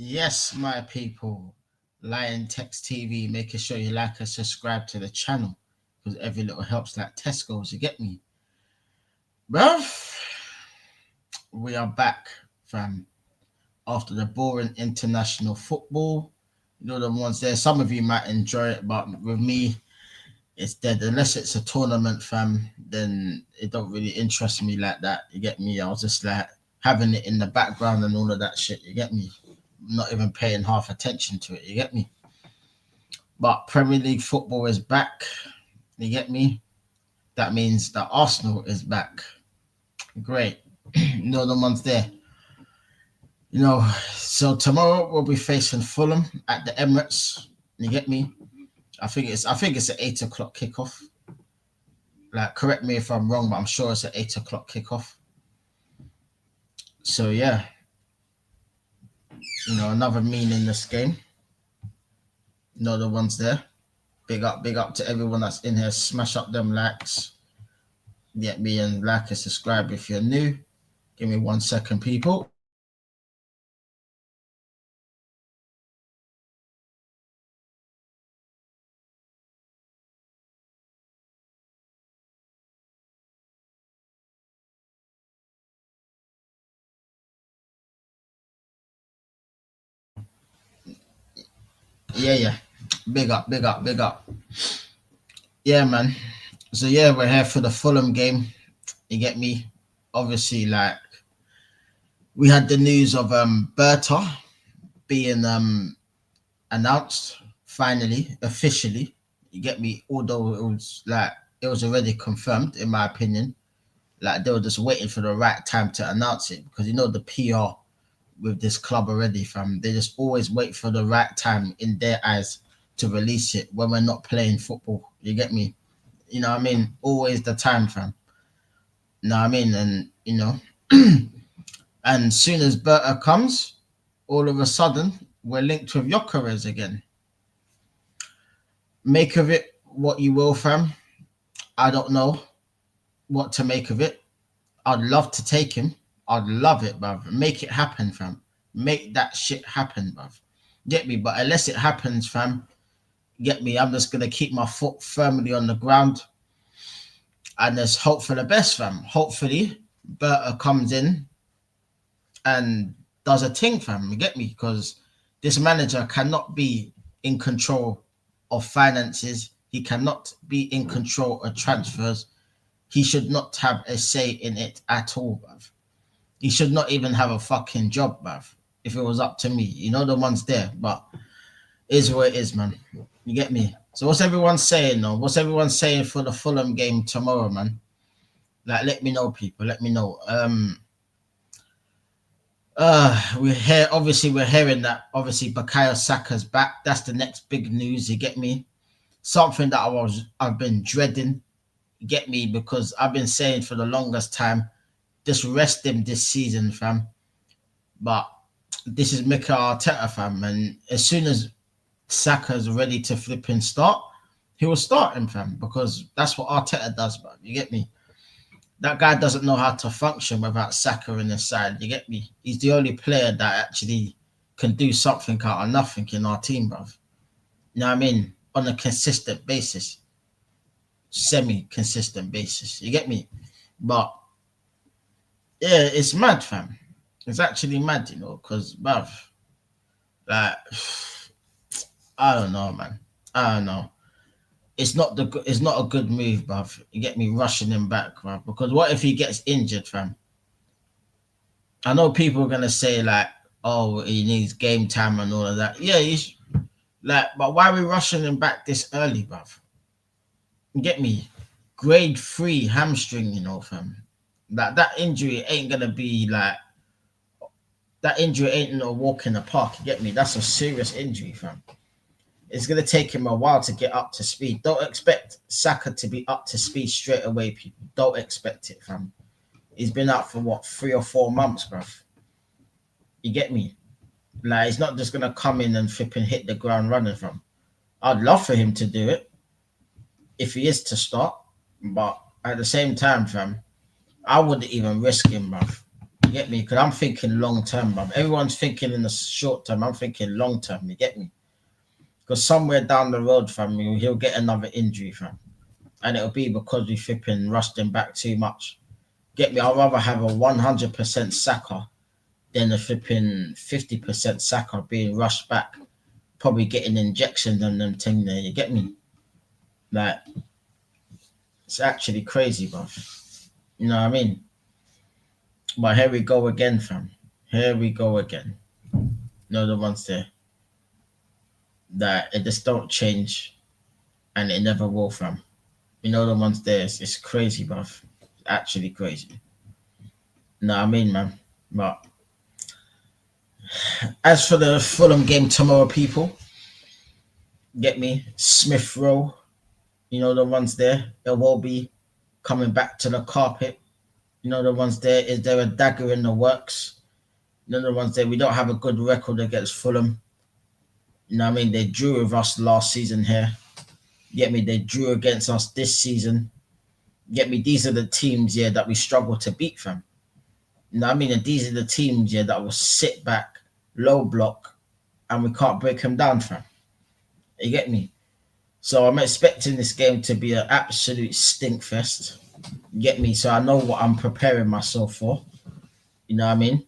Yes, my people. Liontekz TV, making sure you like and subscribe to the channel because every little helps like Tesco's. You get me, bruv? We are back, fam. After the boring international football, you know the ones there. Some of you might enjoy it, but with me, it's dead. Unless it's a tournament, fam, then it don't really interest me like that. You get me? I was just like having it in the background and all of that shit. You get me? Not even paying half attention to it. You get me? But Premier League football is back. You get me? That means that Arsenal is back. Great. No, the one's there. So tomorrow we'll be facing Fulham at the Emirates. You get me? I think it's an 8 o'clock kickoff. Like, correct me if I'm wrong, but I'm sure it's an 8 o'clock kickoff. So yeah, another meaningless game. The ones there. Big up to everyone that's in here. Smash up them likes. Get me and like and subscribe if you're new. Give me 1 second, people. Yeah. Big up. Yeah, man. So yeah, we're here for the Fulham game. You get me? Obviously, like, we had the news of Berta being announced finally, officially. You get me? Although it was already confirmed, in my opinion. Like, they were just waiting for the right time to announce it because the PR with this club already, fam. They just always wait for the right time in their eyes to release it when we're not playing football. You get me? You know what I mean? Always the time, fam. You know what I mean? And and soon as Berta comes, all of a sudden we're linked with Jokeres again. Make of it what you will, fam. I don't know what to make of it. I'd love to take him. I'd love it, bruv. Make it happen, fam. Make that shit happen, bruv. Get me? But unless it happens, fam, get me? I'm just gonna keep my foot firmly on the ground and just hope for the best, fam. Hopefully, Berta comes in and does a thing, fam. You get me? Because this manager cannot be in control of finances. He cannot be in control of transfers. He should not have a say in it at all, bruv. He should not even have a fucking job, bruv. If it was up to me, the one's there, but it is what it is, man. You get me? So what's everyone saying, though? What's everyone saying for the Fulham game tomorrow, man? Like, let me know, people. Let me know. We're hearing that obviously Bukayo Saka's back. That's the next big news. You get me? Something that I've been dreading. You get me? Because I've been saying for the longest time, just rest him this season, fam. But this is Mikel Arteta, fam, and as soon as Saka's ready to flip and start, he will start him, fam, because that's what Arteta does, bro. You get me? That guy doesn't know how to function without Saka in his side. You get me? He's the only player that actually can do something out of nothing in our team, bro. You know what I mean? On a consistent basis, semi-consistent basis. You get me? But yeah, it's mad, fam. It's actually mad, because, bruv, like, I don't know, man. I don't know. It's not a good move, bruv. You get me, rushing him back, bruv. Because what if he gets injured, fam? I know people are gonna say like, oh, he needs game time and all of that. Yeah, but why are we rushing him back this early, bruv? You get me? Grade 3 hamstring, fam. That injury ain't gonna be like that injury ain't no walk in the park. You get me? That's a serious injury, fam. It's going to take him a while to get up to speed. Don't expect Saka to be up to speed straight away, people. Don't expect it, fam. He's been out for, 3 or 4 months, bruv. You get me? Like, he's not just going to come in and flip and hit the ground running, fam. I'd love for him to do it if he is to start. But at the same time, fam, I wouldn't even risk him, bruv. You get me? Because I'm thinking long term, but everyone's thinking in the short term. I'm thinking long term. You get me? Because somewhere down the road, fam, he'll get another injury, fam, and it'll be because we flipping rushed him back too much. Get me? I'd rather have a 100% Saka than a flipping 50% Saka being rushed back, probably getting injections and them thing there. You get me? Like, it's actually crazy, bruv. You know what I mean? But here we go again, fam. Here we go again. You know the ones there that it just don't change and it never will, fam. You know the ones there. It's crazy, bruv. It's actually crazy. You know what I mean, man? But as for the Fulham game tomorrow, people, get me? Smith Rowe, you know the ones there. It will be coming back to the carpet. You know the ones there. Is there a dagger in the works? You know the ones there. We don't have a good record against Fulham. You know what I mean? They drew with us last season here. Get me? They drew against us this season. Get me? These are the teams, yeah, that we struggle to beat from. You know what I mean? And these are the teams, yeah, that will sit back, low block, and we can't break them down from. You get me? So I'm expecting this game to be an absolute stink fest. You get me? So I know what I'm preparing myself for. You know what I mean?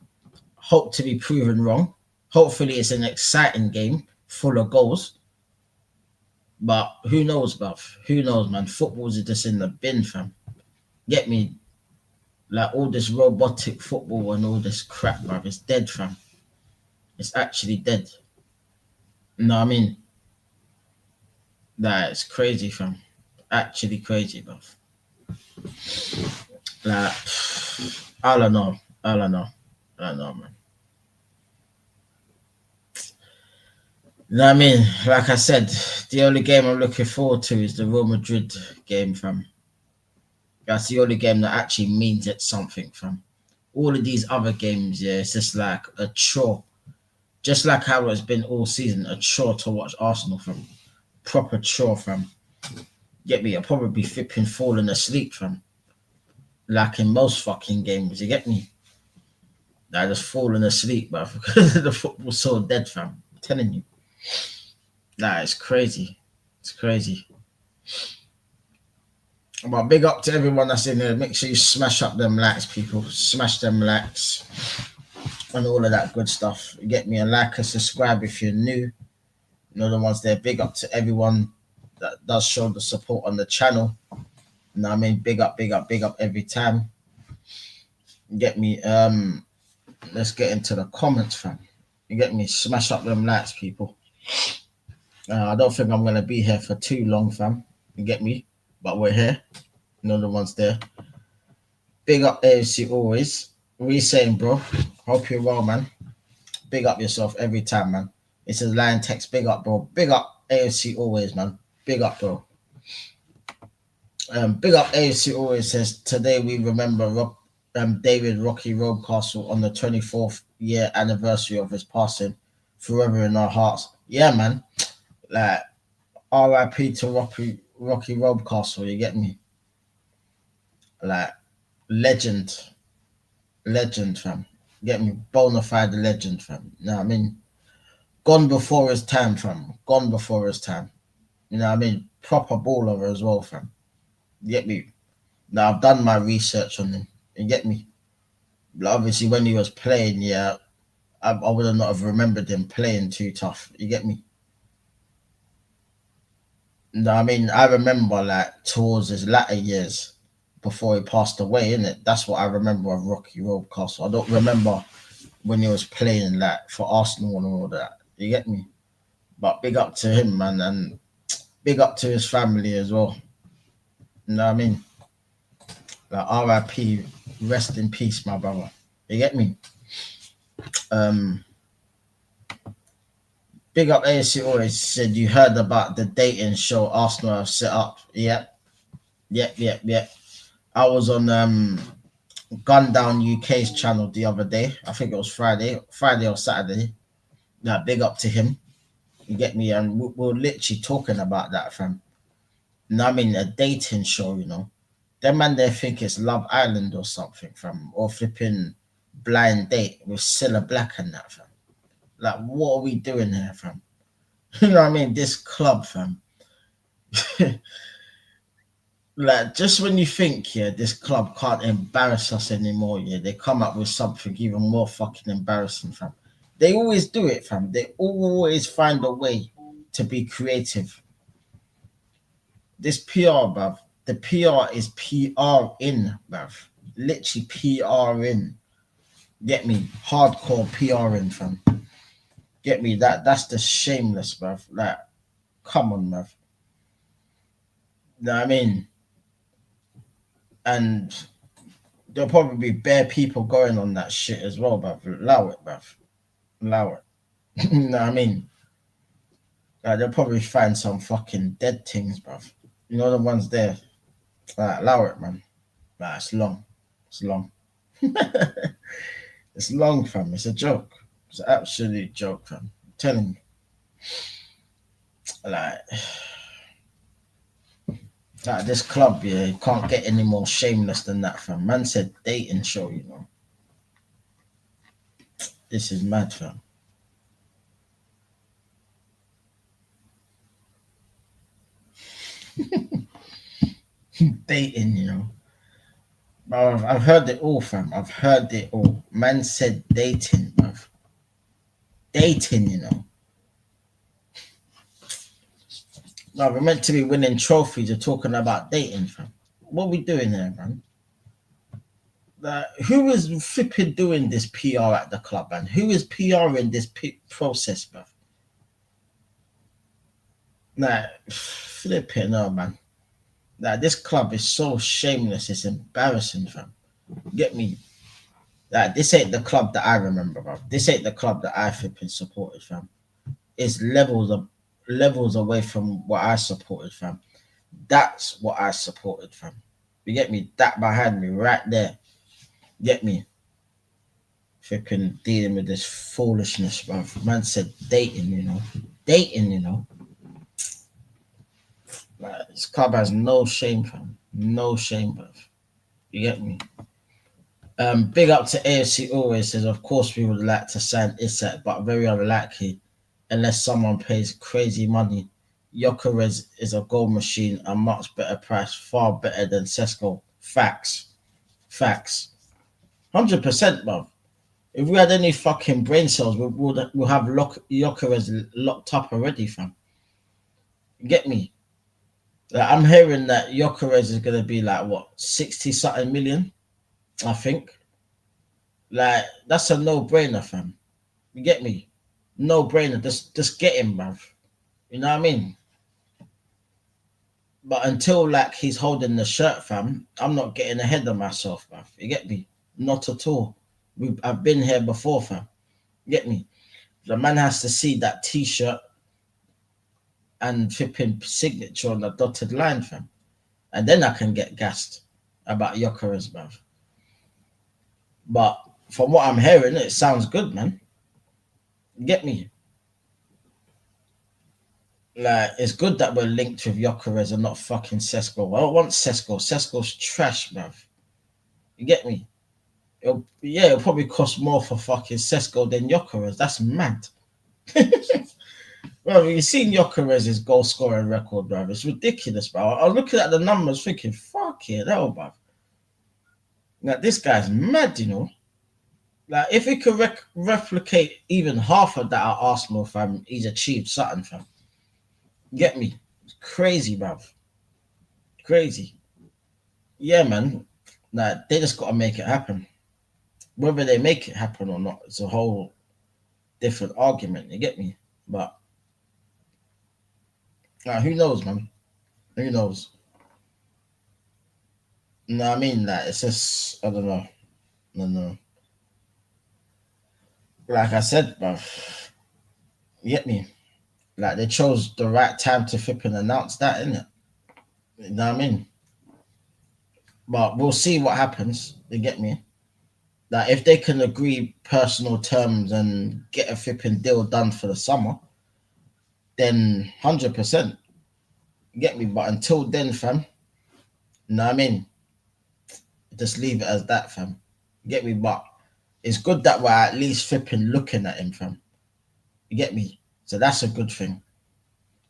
Hope to be proven wrong. Hopefully it's an exciting game full of goals. But who knows, bruv? Who knows, man? Football's just in the bin, fam. Get me? Like all this robotic football and all this crap, bruv. It's dead, fam. It's actually dead. You know what I mean? Like, it's crazy, fam. Actually crazy, bruv. Like, I don't know. I don't know. I don't know, man. You know what I mean? Like I said, the only game I'm looking forward to is the Real Madrid game, fam. That's the only game that actually means it something, fam. All of these other games, yeah, it's just like a chore. Just like how it's been all season, a chore to watch Arsenal, fam. Proper chore, fam. Get me? I'll probably be flipping falling asleep, fam. Like in most fucking games, you get me? I just falling asleep, bruv, because the football's so dead, fam. I'm telling you. Nah, it's crazy. It's crazy. But big up to everyone that's in there. Make sure you smash up them likes, people. Smash them likes and all of that good stuff. Get me a like and subscribe if you're new. You know the ones there. Big up to everyone that does show the support on the channel. You know what I mean? Big up, big up, big up every time. Get me. Let's get into the comments, fam. You get me? Smash up them likes, people. I don't think I'm gonna be here for too long, fam. You get me? But we're here. You know the ones there. Big up AFC always. What are you saying, bro? Hope you're well, man. Big up yourself every time, man. It says Liontekz. Big up, bro. Big up AFC always, man. Big up, bro. Big up AFC always says today we remember David Rocky Roadcastle on the 24th year anniversary of his passing, forever in our hearts. Yeah, man. Like R.I.P. to Rocky Roadcastle. You get me? Like legend, fam. Get me? Bona fide legend, fam. You know what I mean? Gone before his time, fam. Gone before his time. You know what I mean? Proper baller as well, fam. You get me? Now I've done my research on him. You get me? But obviously, when he was playing, yeah, I would have not have remembered him playing too tough. You get me? No, I mean, I remember like towards his latter years before he passed away, innit? That's what I remember of Rocky Roadcastle. I don't remember when he was playing like for Arsenal and all that. You get me? But big up to him, man, and big up to his family as well. You know what I mean? Like R.I.P. Rest in peace, my brother. You get me? Big up ASC always said you heard about the dating show Arsenal have set up. Yep. I was on Gun Down UK's channel the other day. I think it was Friday or Saturday. Now, big up to him. You get me? And we're literally talking about that, fam. And I mean, a dating show, you know. Them man, they think it's Love Island or something, fam. Or flipping blind date with Cilla Black and that, fam. Like, what are we doing here, fam? You know what I mean? This club, fam. Like, just when you think, yeah, this club can't embarrass us anymore, yeah, they come up with something even more fucking embarrassing, fam. They always do it, fam. They always find a way to be creative. This PR, bruv. The PR is PR in, bruv. Literally PR in. Get me? Hardcore PR in, fam. Get me? That's the shameless, bruv. Like, come on, bruv. You know what I mean? And there'll probably be bare people going on that shit as well, bruv. Allow it, bruv. Allow it. You know what I mean? Like, they'll probably find some fucking dead things, bruv. You know the ones there. Like, allow it, man. Like, it's long. It's long. It's long, fam. It's a joke. It's an absolute joke, fam. I'm telling you. Like, like this club, yeah, you can't get any more shameless than that, fam. Man said dating show, you know. This is mad, fam. Dating, you know. Bro, I've heard it all, fam. I've heard it all. Man said dating, bruv. Dating, you know. No, we're meant to be winning trophies. You're talking about dating, fam. What we doing here, man? Who is flipping doing this PR at the club, man? Who is PRing this process, bruv? Nah, flipping, no, man. Nah, this club is so shameless. It's embarrassing, fam. Get me? Like, this ain't the club that I remember, bruv. This ain't the club that I flipping supported, fam. It's levels away from what I supported, fam. That's what I supported, fam. You get me? That behind me, right there. Get me? Flipping dealing with this foolishness, bruv. Man said dating, you know. Dating, you know. Like, this club has no shame, fam. No shame, bruv. You get me? Big up to AFC always says, of course we would like to sign Isak, but very unlikely unless someone pays crazy money. Jokeres is a goal machine, a much better price, far better than Sesko. Facts. Facts. 100%, bruv. If we had any fucking brain cells, we'll have Jokeres locked up already, fam. Get me? Like, I'm hearing that Jokeres is going to be like, what, 60 something million, I think. Like, that's a no brainer, fam. You get me? No brainer. Just get him, bruv. You know what I mean? But until like he's holding the shirt, fam, I'm not getting ahead of myself, bruv. You get me? Not at all. I've been here before, fam. You get me? The man has to see that T-shirt and flipping signature on the dotted line, fam, and then I can get gassed about Jokeres, bruv. But from what I'm hearing, it sounds good, man. You get me? Like, it's good that we're linked with Jokeres and not fucking Sesko. I don't want Sesko. Sesko's trash, bruv. You get me? It'll probably cost more for fucking Sesko than Jokeres. That's mad. Bro, you seen Jokeres' goal scoring record, bruv. It's ridiculous, bro. I was looking at the numbers thinking, fuck it, hell, bruv. Like, this guy's mad, you know? Like, if he could replicate even half of that at Arsenal, fam, he's achieved something, fam. Get me? It's crazy, bruv. Crazy. Yeah, man. Like, they just got to make it happen. Whether they make it happen or not, it's a whole different argument. You get me? But who knows, man? Who knows? No, I mean that it's just I don't know. No, no. Like I said, bruv, you get me? Like, they chose the right time to flip and announce that, innit? You know what I mean? But we'll see what happens. You get me? Like, if they can agree personal terms and get a flipping deal done for the summer, then 100%. You get me? But until then, fam, you know what I mean? Just leave it as that, fam. You get me? But it's good that we're at least flipping looking at him, fam. You get me? So that's a good thing.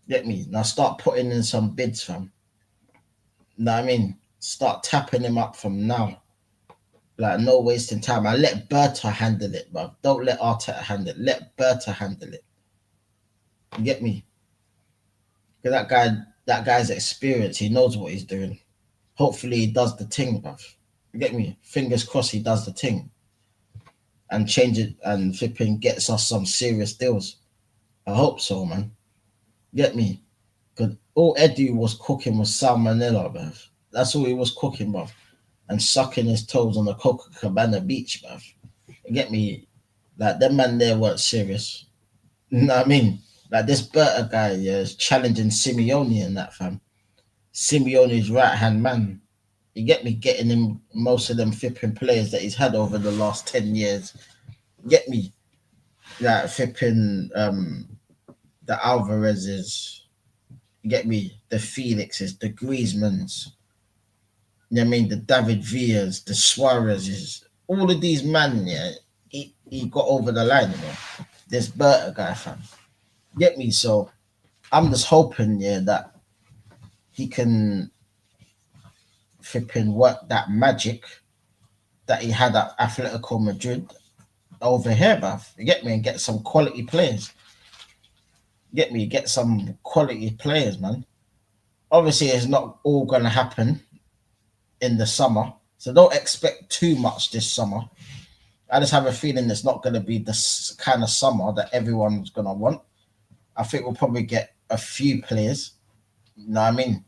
Get me? Now start putting in some bids, fam. Know what I mean? Start tapping him up from now. Like no wasting time. I let Berta handle it, bro. Don't let Arteta handle it. Let Berta handle it. You get me? Because that guy's experienced. He knows what he's doing. Hopefully he does the thing, bro. You get me? Fingers crossed he does the thing and change it and flipping gets us some serious deals. I hope so, man. Get me? Because all Eddie was cooking was salmonella, bruv. That's all he was cooking, bruv. And sucking his toes on the Copacabana beach, bruv. You get me? Like, them man there weren't serious. You know what I mean? Like, this Berta guy, yeah, is challenging Simeone and that, fam. Simeone's right-hand man. You get me? Getting him most of them flipping players that he's had over the last 10 years. Get me? Like, flipping the Alvarez's. Get me? The Felixes, the Griezmanns. You know what I mean? The David Villas, the Suarez's. All of these men, yeah, he got over the line, you know. This Berta guy, fam. Get me? So I'm just hoping, yeah, that he can flipping work that magic that he had at Atletico Madrid over here, bruv. You get me? And get some quality players. Get me? Get some quality players, man. Obviously, it's not all going to happen in the summer. So don't expect too much this summer. I just have a feeling it's not going to be the kind of summer that everyone's going to want. I think we'll probably get a few players. You know what I mean?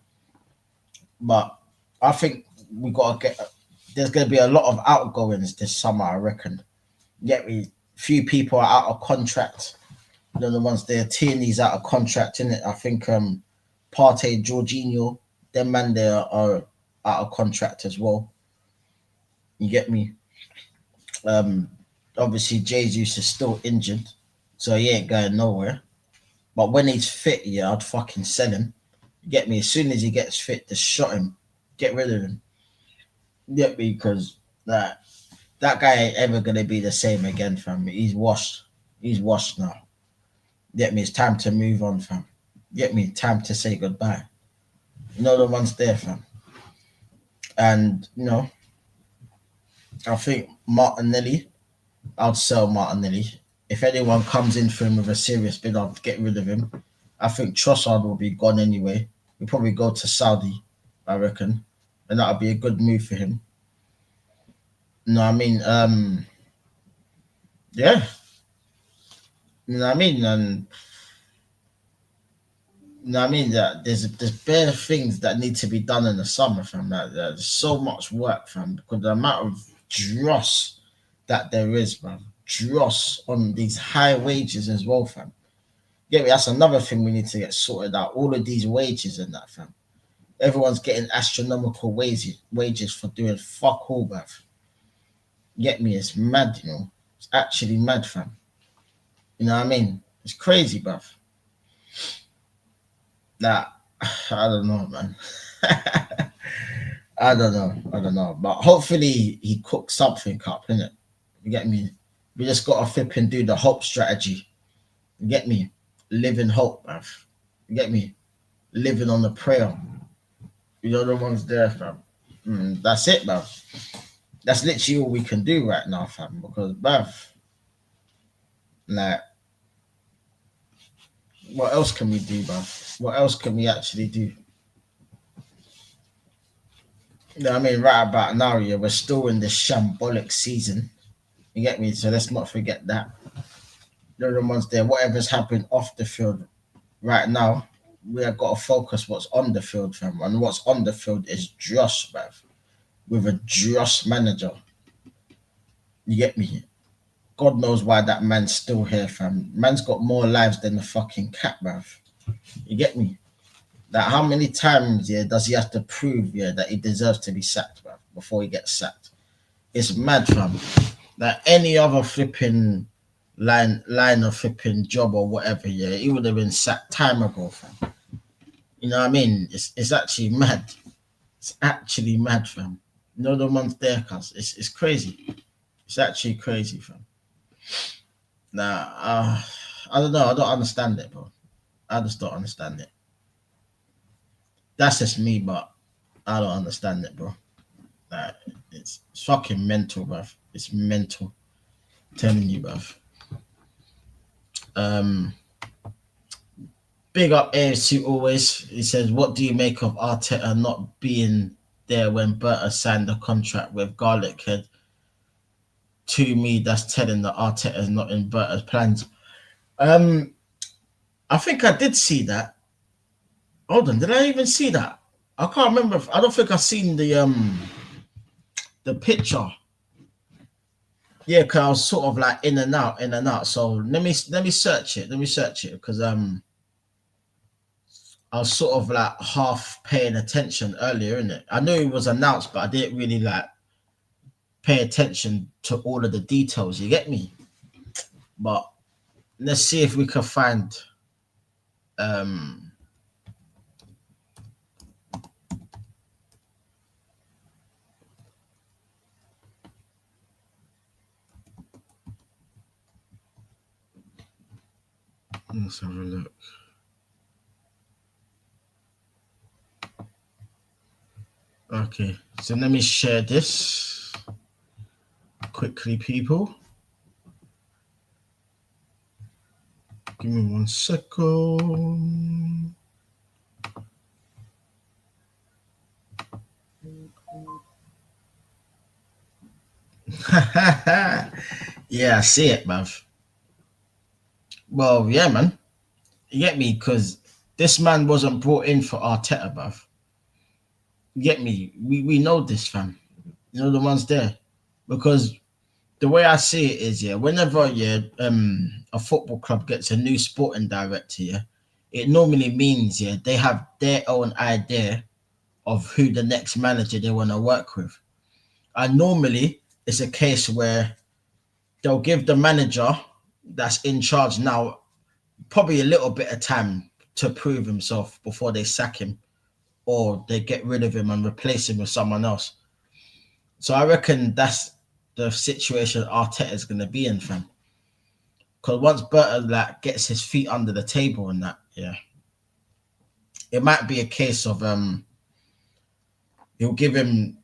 But I think we got to get... There's going to be a lot of outgoings this summer, I reckon. Get me? Few people are out of contract. You know, the ones there, Tierney's out of contract, innit? I think Partey, Jorginho, them man there are out of contract as well. You get me? Obviously Jesus is still injured, so he ain't going nowhere. But when he's fit, yeah, I'd fucking sell him. You get me? As soon as he gets fit, just shot him. Get rid of him. You get me? Because that guy ain't ever gonna be the same again, fam. He's washed. He's washed now. Get me? It's time to move on, fam. Get me? Time to say goodbye. You know the ones there, fam. And you know, I think Martinelli, I'd sell Martinelli. If anyone comes in for him with a serious bid, I'll get rid of him. I think Trossard will be gone anyway. He'll probably go to Saudi, I reckon. And that'll be a good move for him. You know what I mean? Yeah. You know what I mean? And you know what I mean? That there's bare things that need to be done in the summer, fam. There's so much work, fam, because the amount of dross that there is, man. Dross on these high wages as well, fam. Get me? That's another thing we need to get sorted out. All of these wages and that, fam. Everyone's getting astronomical wages for doing fuck all, bruv. Get me? It's mad, you know. It's actually mad, fam. You know what I mean? It's crazy, bruv. Nah, I don't know, man. I don't know. But hopefully he cooks something up, innit? You get me? We just got to flip and do the hope strategy. You get me? Live in hope, bruv. You get me? Living on the prayer. You know the ones there, fam. That's it, bruv. That's literally all we can do right now, fam. Because, bruv, like, what else can we do, bruv? What else can we actually do? You know what I mean? Right about now, yeah, we're still in this shambolic season. You get me? So let's not forget that. The other ones there, whatever's happening off the field right now, we have got to focus what's on the field, fam. And what's on the field is Dross, bruv. With a Dross manager. You get me? God knows why that man's still here, fam. Man's got more lives than the fucking cat, bruv. You get me? That how many times, yeah, does he have to prove, yeah, that he deserves to be sacked, bruv, before he gets sacked? It's mad, fam. That any other flipping line of flipping job or whatever, yeah, he would have been sacked time ago, fam. You know what I mean? It's actually mad. It's actually mad, fam. You know the ones there, cuz it's crazy. It's actually crazy, fam. Nah, I don't know. I don't understand it, bro. I just don't understand it. That's just me, but I don't understand it, bro. Like, it's fucking mental, bruv. It's mental. I'm telling you, bruv. Um, Big up AFC always. He says, "What do you make of Arteta not being there when Berta signed the contract with Garlic Head?" To me, that's telling that Arteta is not in Berta's plans. Um, I think I did see that. Hold on, did I even see that? I can't remember. I don't think I seen the picture. Yeah, cause I was sort of like in and out, in and out. So let me search it. Let me search it because I was sort of like half paying attention earlier in it. I knew it was announced, but I didn't really like pay attention to all of the details. You get me? But let's see if we can find. Um, let's have a look. Okay, so let me share this quickly, people. Give me 1 second. Yeah, I see it, bruv. Well, yeah, man. You get me? Because this man wasn't brought in for Arteta, bruv. You get me? We know this, fam. You know the ones there. Because the way I see it is, yeah, whenever a football club gets a new sporting director, yeah, it normally means they have their own idea of who the next manager they want to work with. And normally it's a case where they'll give the manager that's in charge now probably a little bit of time to prove himself before they sack him or they get rid of him and replace him with someone else. So I reckon that's the situation Arteta is going to be in, fam. Because once Burton like gets his feet under the table and that, yeah, it might be a case of he'll give him,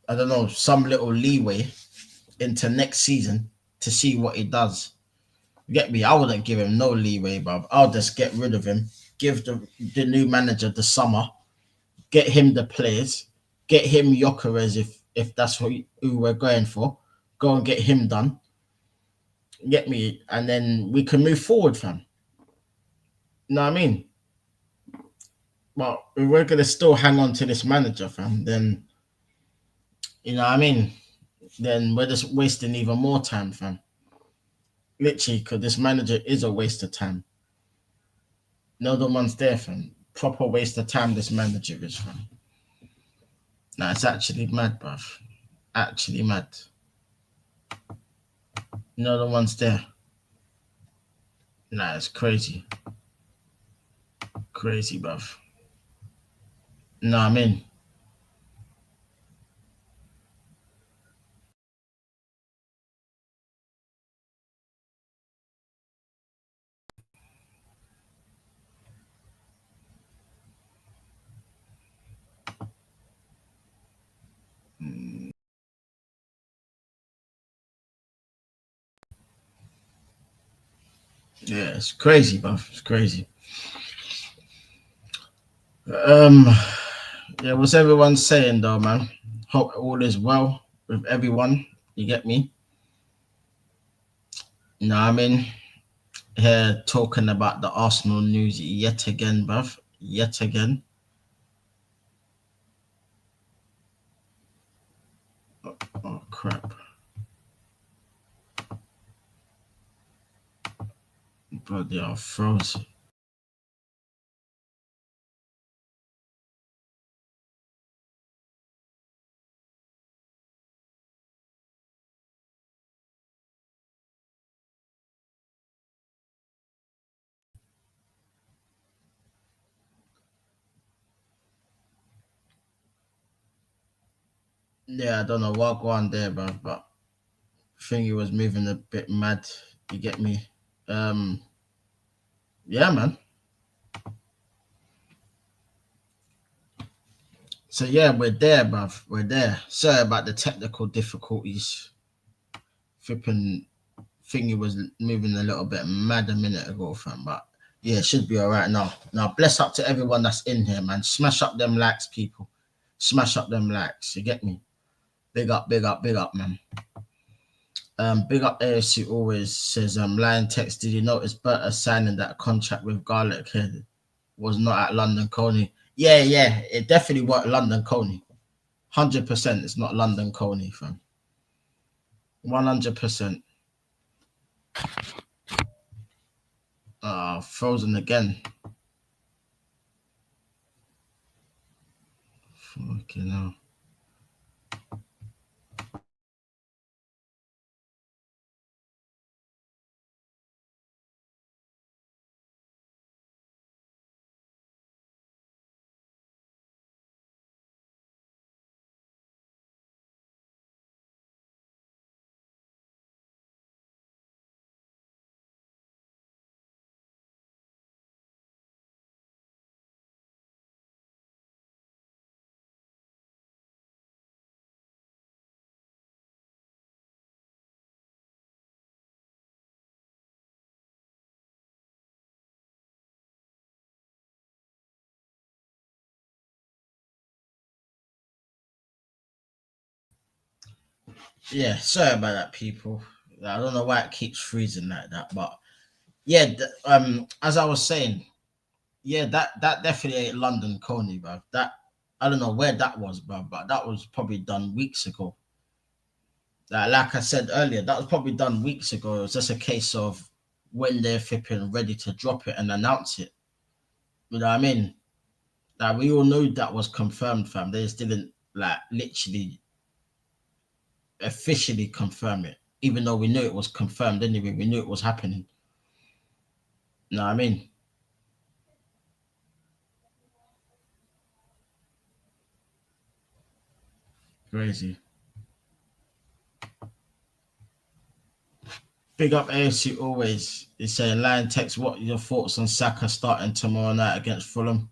I don't know, some little leeway into next season to see what he does. You get me? I wouldn't give him no leeway, bruv. I'll just get rid of him, give the new manager the summer, get him the players, get him Jokeres if that's who we're going for. Go and get him done. Get me, and then we can move forward, fam. You know what I mean? But if we're gonna still hang on to this manager, fam, then you know what I mean? Then we're just wasting even more time, fam. Literally, because this manager is a waste of time. No other one's there, fam. Proper waste of time this manager is, fam. Nah, it's actually mad, bruv. Actually mad. No other one's there. Nah, it's crazy. Crazy, bruv. No, I mean, yeah, it's crazy, bruv. It's crazy. Um, yeah, what's everyone saying though, man? Hope all is well with everyone. You get me? No, I mean, here talking about the Arsenal news yet again, bruv. Yet again. Oh crap. Bro, they are frozen. Yeah, I don't know what go on there, bruv, but Thingy was moving a bit mad. You get me? Um, yeah, man. So yeah, we're there, bruv. We're there. Sorry about the technical difficulties. Flipping thingy was moving a little bit mad a minute ago, fam. But yeah, it should be all right now. Now, bless up to everyone that's in here, man. Smash up them likes, people. Smash up them likes. You get me? Big up, big up, big up, man. Big up ASC always says, Liontekz, did you notice Berta signing that contract with Garlic Head was not at London Coney? Yeah, yeah, it definitely wasn't London Coney. 100% it's not London Coney, fam. 100%. Frozen again. Fucking hell. Yeah, sorry about that, people. I don't know why it keeps freezing like that, but yeah, as I was saying, yeah, that definitely ain't London Coney, bro. That I don't know where that was, bro, but that was probably done weeks ago. Like I said earlier, that was probably done weeks ago. It was just a case of when they're flipping ready to drop it and announce it. You know what I mean? Like we all knew that was confirmed, fam. They just didn't like literally officially confirm it, even though we knew it was confirmed anyway. We knew it was happening. You know what I mean? Crazy. Big up AFC always. He's saying, Liontekz, what are your thoughts on Saka starting tomorrow night against Fulham?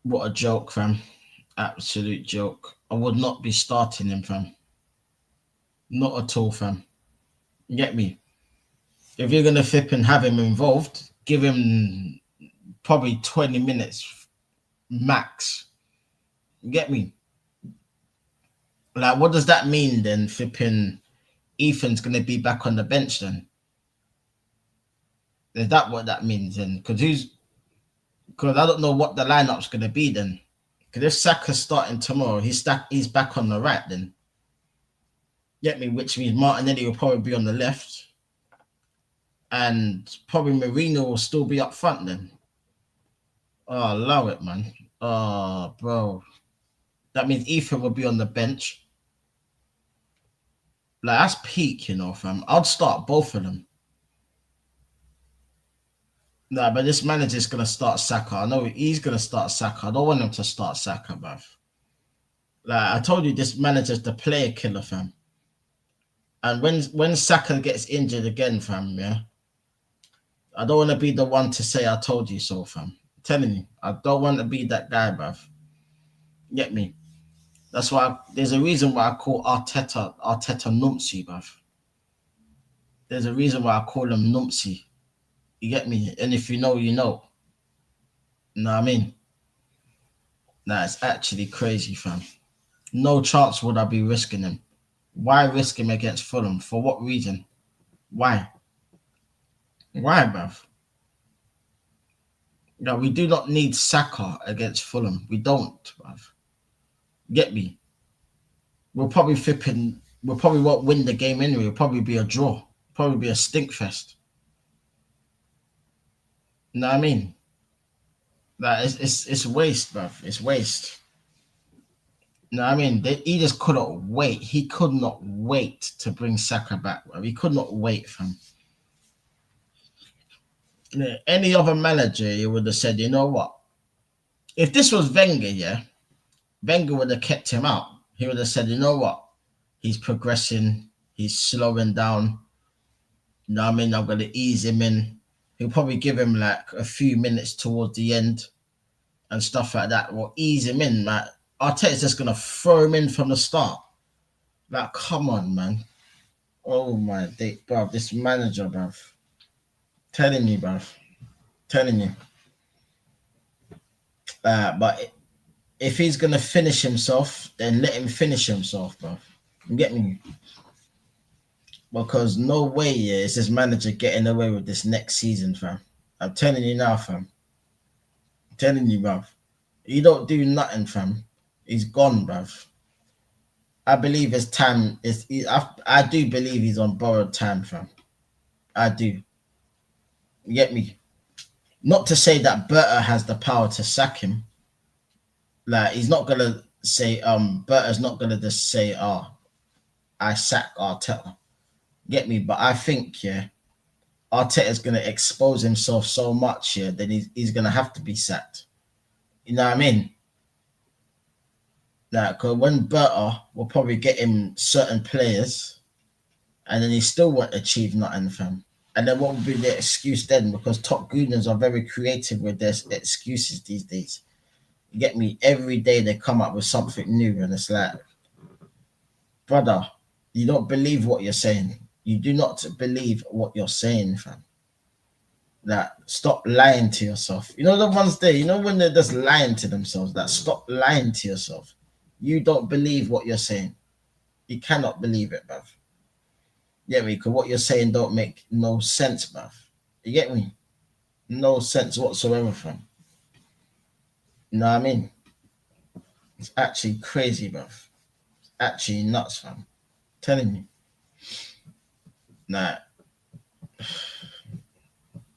What a joke, fam. Absolute joke. I would not be starting him, fam. Not at all, fam. You get me? If you're going to flip and have him involved, give him probably 20 minutes max. You get me? Like, what does that mean then, flipping Ethan's going to be back on the bench then? Is that what that means then? Because I don't know what the lineup's going to be then. Because if Saka's starting tomorrow, he's back on the right then. Get me? Which means Martinelli will probably be on the left. And probably Marino will still be up front then. Oh, allow it, man. Oh, bro. That means Ethan will be on the bench. Like, that's peak, you know, fam. I'd start both of them. Nah, but this manager's going to start Saka. I know he's going to start Saka. I don't want him to start Saka, bruv. Like, I told you, this manager's the player killer, fam. And when Saka gets injured again, fam, yeah, I don't want to be the one to say I told you so, fam. I'm telling you, I don't want to be that guy, bruv. Get me? That's why there's a reason why I call Arteta Numpsy, bruv. There's a reason why I call him Numpsy. You get me? And if you know, you know. You know what I mean? Nah, it's actually crazy, fam. No chance would I be risking him. Why risk him against Fulham? For what reason? Why? Why, bruv? No, we do not need Saka against Fulham. We don't, bruv. Get me? We'll probably flipping. We'll probably won't win the game anyway. It'll probably be a draw. Probably be a stink fest. You know what I mean? Like it's waste, bruv. It's waste. You know what I mean? He just couldn't wait. He could not wait to bring Saka back, bruv. He could not wait, fam. Yeah, any other manager, he would have said, you know what? If this was Wenger, yeah, Wenger would have kept him out. He would have said, you know what? He's progressing. He's slowing down. You know what I mean? I'm gonna ease him in. He'll probably give him like a few minutes towards the end and stuff like that. We'll ease him in. Like Arteta's just gonna throw him in from the start. Like, come on, man. Oh my day, bruv. This manager, bruv. Telling you, bruv. Telling you. But if he's gonna finish himself, then let him finish himself, bruv. You get me? Because no way, yeah, is this manager getting away with this next season, fam. I'm telling you now, fam. I'm telling you, bruv. He don't do nothing, fam. He's gone, bruv. I believe his time is. I do believe he's on borrowed time, fam. I do. You get me? Not to say that Berta has the power to sack him. Like he's not gonna say. Berta's not gonna just say, "Oh, I sack Arteta." Get me? But I think, yeah, Arteta's gonna expose himself so much here that he's gonna have to be sacked. You know what I mean? Like, 'cause when Berta will probably get him certain players, and then he still won't achieve nothing, fam. And then what would be the excuse then? Because top gooners are very creative with their excuses these days. You get me? Every day they come up with something new, and it's like, brother, you don't believe what you're saying. You do not believe what you're saying, fam. That stop lying to yourself. You know the ones there. You know when they're just lying to themselves. That stop lying to yourself. You don't believe what you're saying. You cannot believe it, bruv. You get me? Because what you're saying don't make no sense, bruv. You get me? No sense whatsoever, fam. You know what I mean? It's actually crazy, bruv. It's actually nuts, fam. I'm telling you. Nah,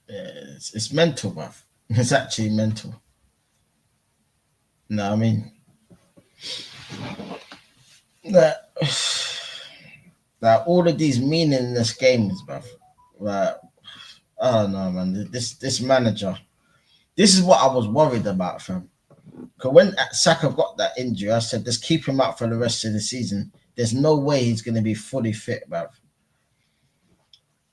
it's mental, bruv. It's actually mental. You know what I mean? Nah, like all of these meaningless games, bruv. Like, I don't know, man. This manager. This is what I was worried about, fam. Because when Saka got that injury, I said, just keep him out for the rest of the season. There's no way he's going to be fully fit, bruv.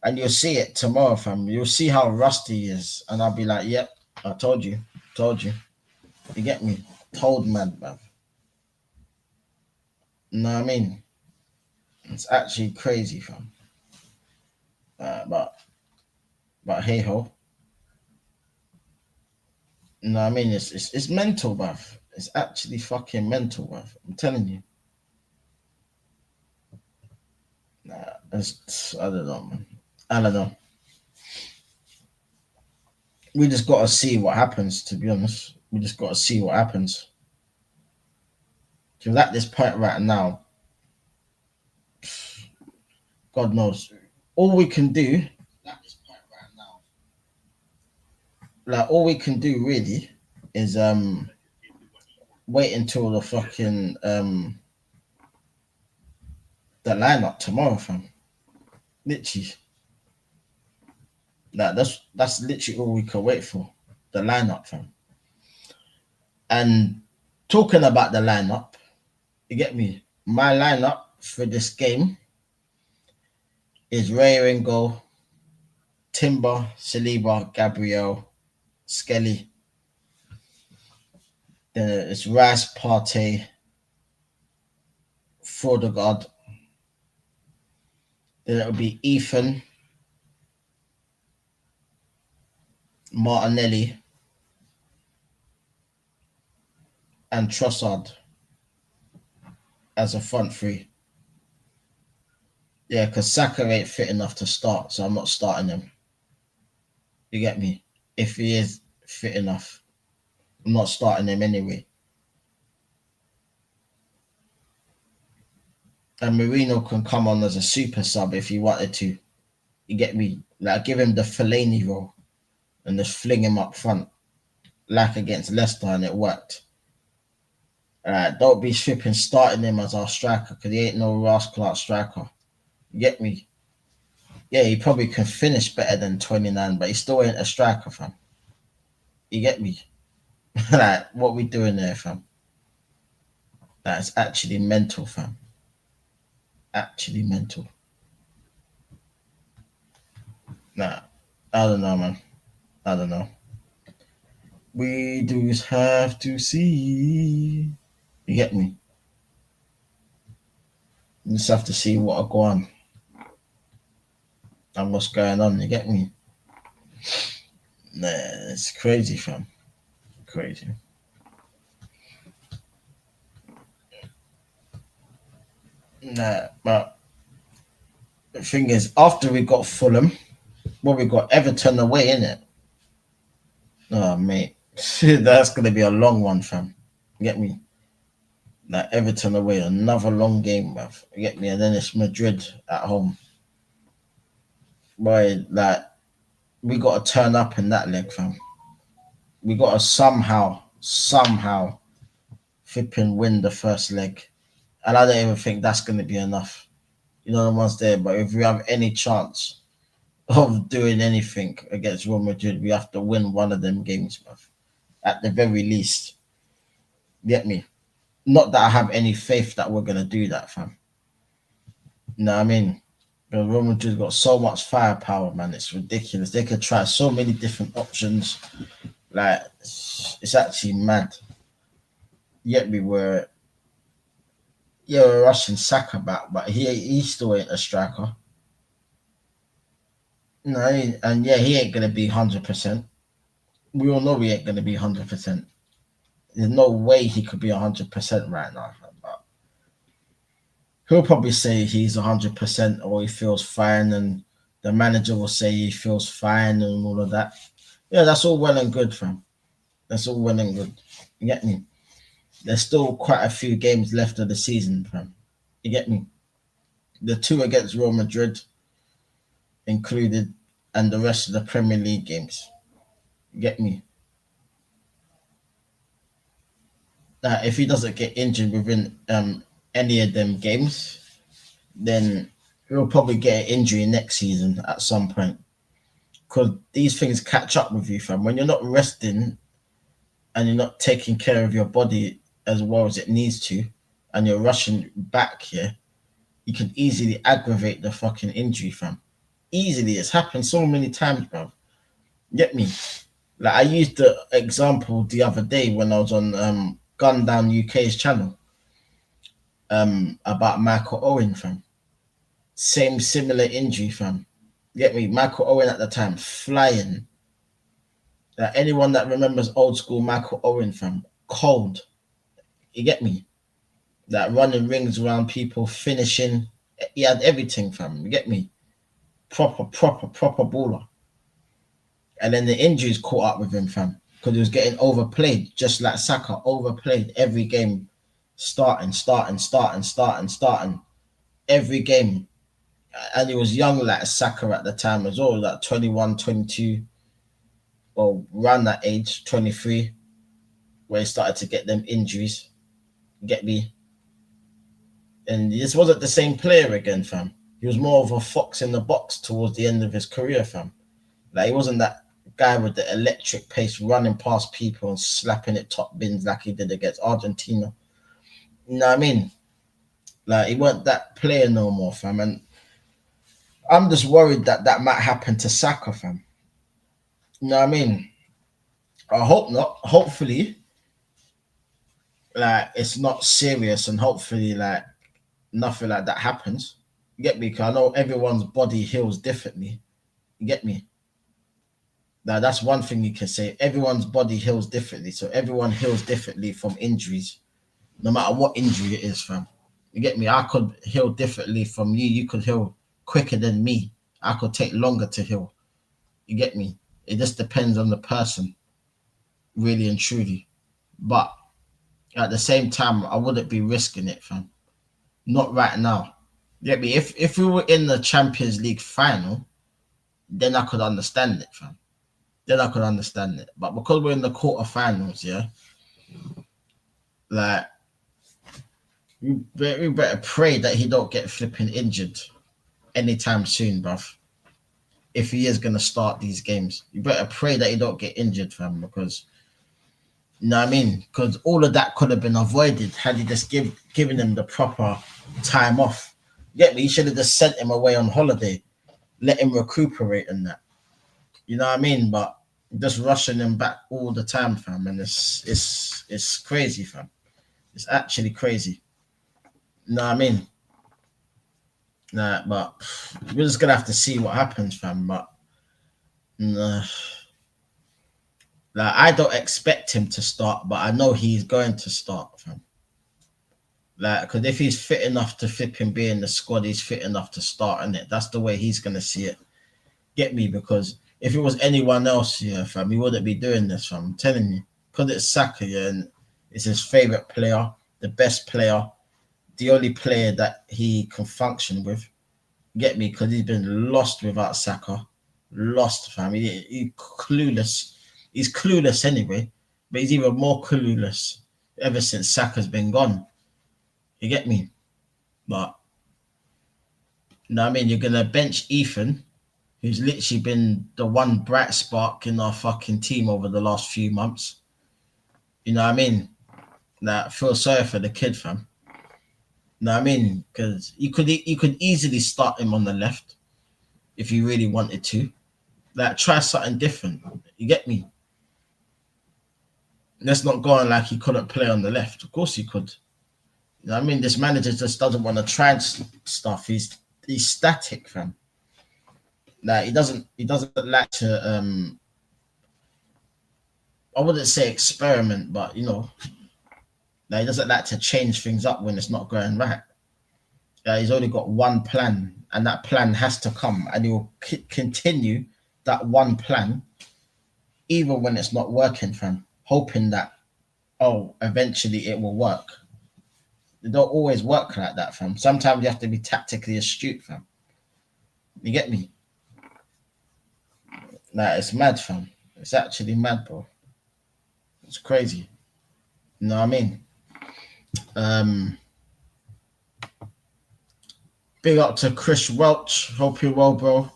And you'll see it tomorrow, fam. You'll see how rusty he is. And I'll be like, yep, I told you. Told you. You get me? Told man, bruv. You know what I mean? It's actually crazy, fam. But hey ho. You know what I mean? It's mental, bruv. It's actually fucking mental, bruv. I'm telling you. I don't know, man. I don't know. We just got to see what happens, to be honest. We just got to see what happens. Because at this point right now, God knows. All we can do, like all we can do really, is wait until the fucking the lineup tomorrow, fam. Literally. Like that's literally all we can wait for. The lineup, fam. And talking about the lineup, you get me? My lineup for this game is Ray in goal, Timber, Saliba, Gabriel, Skelly. Then it's Rice, Partey, Frodegaard. Then it'll be Ethan, Martinelli, and Trossard as a front three. Yeah, because Saka ain't fit enough to start, so I'm not starting him. You get me? If he is fit enough, I'm not starting him anyway. And Marino can come on as a super sub if he wanted to. You get me? Like give him the Fellaini role and just fling him up front, like against Leicester, and it worked. Don't be stripping starting him as our striker because he ain't no Ross Clark striker. You get me? Yeah, he probably can finish better than 29, but he still ain't a striker, fam. You get me? Like, what we doing there, fam? That's actually mental, fam. Actually mental. Nah, I don't know, man. I don't know. We do have to see. You get me? You just have to see what are going on and what's going on. You get me? Nah, it's crazy, fam. Crazy. Nah, but the thing is, after we got Fulham, well, we got Everton away, innit? Oh, mate. That's going to be a long one, fam. You get me? Like Everton away, another long game, bruv. You get me? And then it's Madrid at home. Boy, like, we got to turn up in that leg, fam. We got to somehow flipping win the first leg. And I don't even think that's going to be enough. You know, the ones there. But if we have any chance of doing anything against Real Madrid, we have to win one of them games, bruv. At the very least. Get me? Not that I have any faith that we're going to do that, fam. You know what I mean? But Real Madrid got so much firepower, man. It's ridiculous. They could try so many different options. Like, it's actually mad. Yet we're rushing Saka back, but he still ain't a striker. No, and yeah, he ain't gonna be 100%. We all know he ain't gonna be 100%. There's no way he could be 100% right now. But he'll probably say he's 100% or he feels fine, and the manager will say he feels fine and all of that. Yeah, that's all well and good, fam. That's all well and good. You get me? There's still quite a few games left of the season, fam. You get me? The two against Real Madrid included, and the rest of the Premier League games. You get me? If he doesn't get injured within any of them games, then he'll probably get an injury next season at some point. Because these things catch up with you, fam. When you're not resting and you're not taking care of your body as well as it needs to, and you're rushing back here, you can easily aggravate the fucking injury, fam. Easily. It's happened so many times, bro. Get me? Like, I used the example the other day when I was on Gun Down UK's channel about Michael Owen, fam. Same similar injury, fam. Get me? Michael Owen at the time, flying. Anyone that remembers old school Michael Owen, fam, cold. You get me? That running rings around people, finishing. He had everything, fam. You get me? Proper baller. And then the injuries caught up with him, fam. Because he was getting overplayed, just like Saka, overplayed every game, starting. Every game. And he was young like Saka at the time as well, like 21, 22, or around that age, 23, where he started to get them injuries. Get me? And this wasn't the same player again, fam. He was more of a fox in the box towards the end of his career, fam. Like, he wasn't that guy with the electric pace running past people and slapping it top bins like he did against Argentina. You know what I mean? Like, he wasn't that player no more, fam. And I'm just worried that that might happen to Saka, fam. You know what I mean? I hope not. Hopefully, like, it's not serious, and hopefully, like, nothing like that happens. You get me? Because I know everyone's body heals differently. You get me? Now, that's one thing you can say. Everyone's body heals differently. So everyone heals differently from injuries, no matter what injury it is, fam. You get me? I could heal differently from you. You could heal quicker than me. I could take longer to heal. You get me? It just depends on the person, really and truly. But at the same time, I wouldn't be risking it, fam. Not right now. You get me? If we were in the Champions League final, then I could understand it, fam. Then I could understand it. But because we're in the quarterfinals, yeah, like, we better pray that he don't get flipping injured anytime soon, bruv. If he is gonna start these games, you better pray that he don't get injured, fam. Because, you know what I mean? Because all of that could have been avoided had he just given him the proper time off. Get me? You should have just sent him away on holiday, let him recuperate and that. You know what I mean? But just rushing him back all the time, fam, and it's crazy, fam. It's actually crazy. You know what I mean? Nah, but we're just gonna have to see what happens, fam. But nah, like I don't expect him to start, but I know he's going to start, fam. Like, because if he's fit enough to flip him be in the squad, he's fit enough to start, and it. That's the way he's gonna see it. Get me? Because if it was anyone else, yeah, fam, he wouldn't be doing this, fam. I'm telling you, because it's Saka, yeah, and it's his favorite player, the best player, the only player that he can function with. Get me? Because he's been lost without Saka. Lost, fam. He clueless. He's clueless anyway, but he's even more clueless ever since Saka's been gone. You get me? But you know what I mean? You're gonna bench Ethan, who's literally been the one bright spark in our fucking team over the last few months. You know what I mean? That feel sorry for the kid, fam. You know what I mean? Because you could easily start him on the left if you really wanted to. Like try something different. You get me? Let's not go on like he couldn't play on the left. Of course he could. You know what I mean? This manager just doesn't want to try stuff. He's static, fam. Like he doesn't like to I wouldn't say experiment, but like he doesn't like to change things up when it's not going right. He's only got one plan, and that plan has to come, and he will continue that one plan even when it's not working, fam. Hoping that eventually it will work. They don't always work like that, fam. Sometimes you have to be tactically astute, fam. You get me? Like it's mad, fam. It's actually mad, bro. It's crazy. You know what I mean? Um, Big up to Chris Welch. Hope you're well, bro.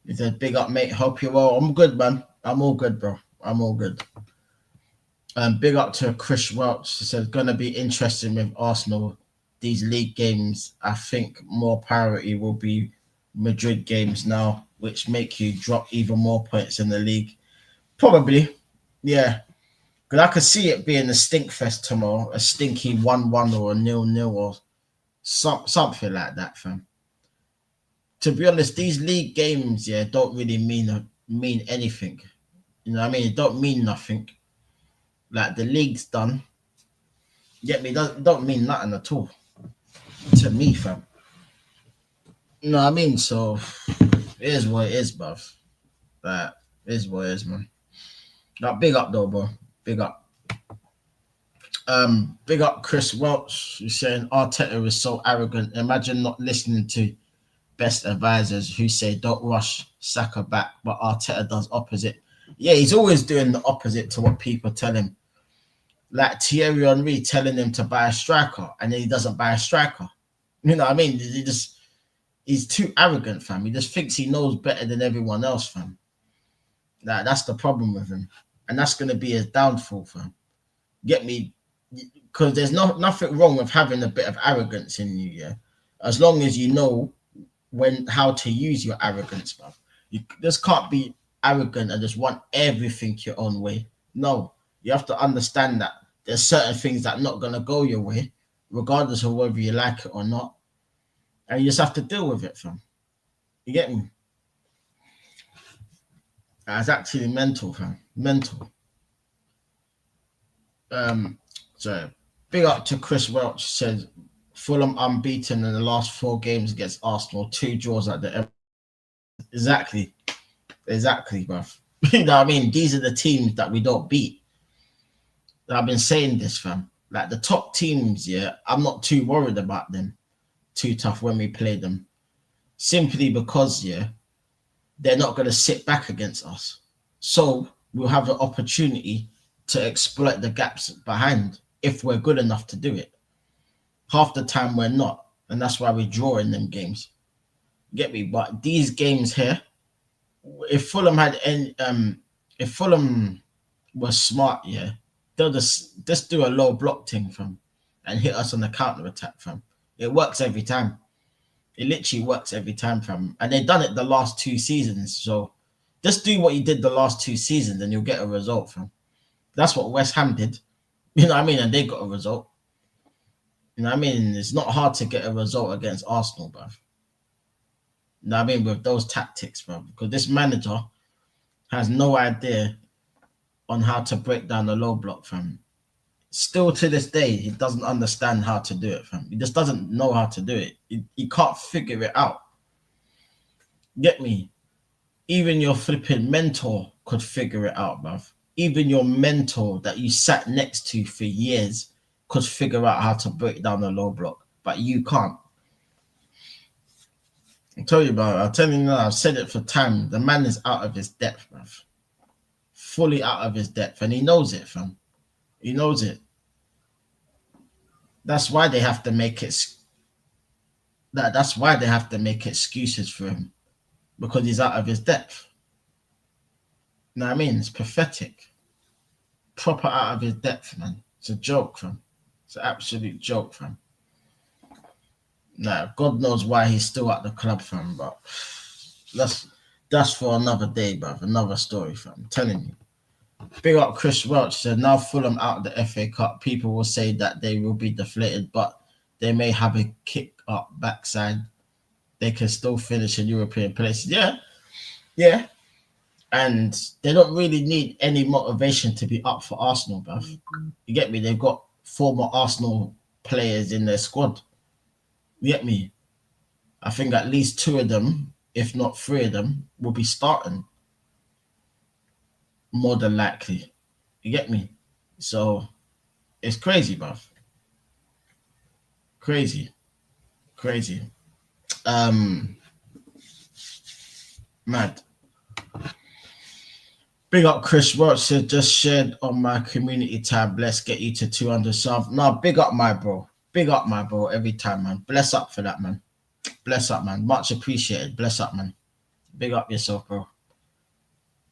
He said, big up, mate. Hope you're well. I'm good, man. I'm all good, bro. I'm all good. Big up to Chris Welch. He said, gonna be interesting with Arsenal. These league games, I think more priority will be Madrid games now, which make you drop even more points in the league. Probably, yeah. Because I could see it being a stink fest tomorrow, a stinky 1-1 or a 0-0 or something like that, fam. To be honest, these league games, yeah, don't really mean anything. You know what I mean? It don't mean nothing. Like the league's done. Get me? Don't mean nothing at all to me, fam. You know what I mean? So it is what it is, bruv. That is what it is, man. Like, big up though, bro. Big up. Big up Chris Welch, who's saying Arteta is so arrogant. Imagine not listening to best advisors who say don't rush Saka back, but Arteta does opposite. Yeah, he's always doing the opposite to what people tell him. Like Thierry Henry telling him to buy a striker, and then he doesn't buy a striker. You know what I mean? He's too arrogant, fam. He just thinks he knows better than everyone else, fam. That's the problem with him, and that's gonna be his downfall, fam. Get me? Because there's nothing wrong with having a bit of arrogance in you, yeah. As long as you know how to use your arrogance, bruv. You just can't be arrogant and just want everything your own way. No, you have to understand that there's certain things that are not gonna go your way, regardless of whether you like it or not, and you just have to deal with it, fam. You get me? That's actually mental, fam. Mental. So big up to Chris Welch. Said Fulham unbeaten in the last 4 games against Arsenal, 2 draws at the end. Exactly, bruv. You know what I mean? These are the teams that we don't beat. I've been saying this, fam. Like the top teams, yeah, I'm not too worried about them. Too tough when we play them. Simply because, yeah, they're not going to sit back against us. So we'll have the opportunity to exploit the gaps behind if we're good enough to do it. Half the time we're not, and that's why we draw in them games. Get me? But these games here, if Fulham was smart, yeah, they'll just do a low block thing, fam, and hit us on the counter attack, fam. It works every time. It literally works every time, fam. And they've done it the last 2 seasons. So just do what you did the last 2 seasons and you'll get a result, fam. That's what West Ham did. You know what I mean? And they got a result. You know what I mean? It's not hard to get a result against Arsenal, bruv. You know what I mean? With those tactics, bruv. Because this manager has no idea on how to break down the low block, fam. Still to this day, he doesn't understand how to do it, fam. He just doesn't know how to do it. He can't figure it out. Get me? Even your flipping mentor could figure it out, bruv. Even your mentor that you sat next to for years could figure out how to break down the low block, but you can't. I tell you, bro. I'll tell you now. I've said it for time. The man is out of his depth, bruv. Fully out of his depth, and he knows it, fam. He knows it. That's why they have to make it. That's why they have to make excuses for him, because he's out of his depth. You know what I mean? It's pathetic. Proper out of his depth, man. It's a joke, fam. It's an absolute joke, fam. Nah, God knows why he's still at the club, fam. But that's for another day, bruv. Another story, fam. I'm telling you. Big up Chris Welch said, now Fulham out of the FA Cup, people will say that they will be deflated, but they may have a kick up backside. They can still finish in European places. Yeah. And they don't really need any motivation to be up for Arsenal, bruv. You get me? They've got former Arsenal players in their squad. You get me? I think at least 2 of them, if not 3 of them, will be starting. More than likely. You get me? So it's crazy, bruv. Crazy. Mad. Big up Chris Roach said, just shared on my community tab. Let's get you to 200 subs. No, big up my bro. Big up my bro every time, man. Bless up for that, man. Bless up, man. Much appreciated. Bless up, man. Big up yourself, bro.